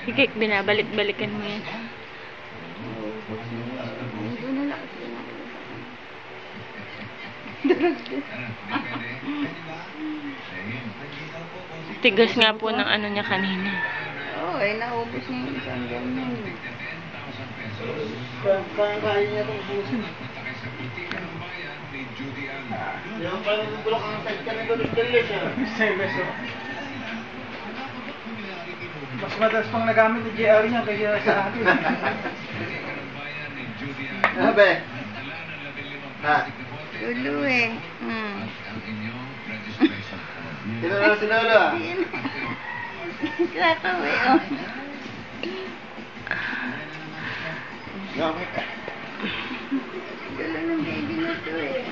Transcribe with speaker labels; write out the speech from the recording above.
Speaker 1: Sige, binabalik-balikan mo yan. Tigas nga po ng ano niya kanina.
Speaker 2: Oo, naubos niya yung isang ganyan.
Speaker 3: Kaya niya itong ubusin. Yung parang bulok ang side ka na doon siya. Mas madalas pang nagamit ni JR niya kaya sa akin. Be? Ha?
Speaker 2: Lulu eh.
Speaker 3: Sinalo, sinalo ah.
Speaker 2: Kakawe oh.
Speaker 3: Gamit.
Speaker 2: Gulo ng baby na to eh.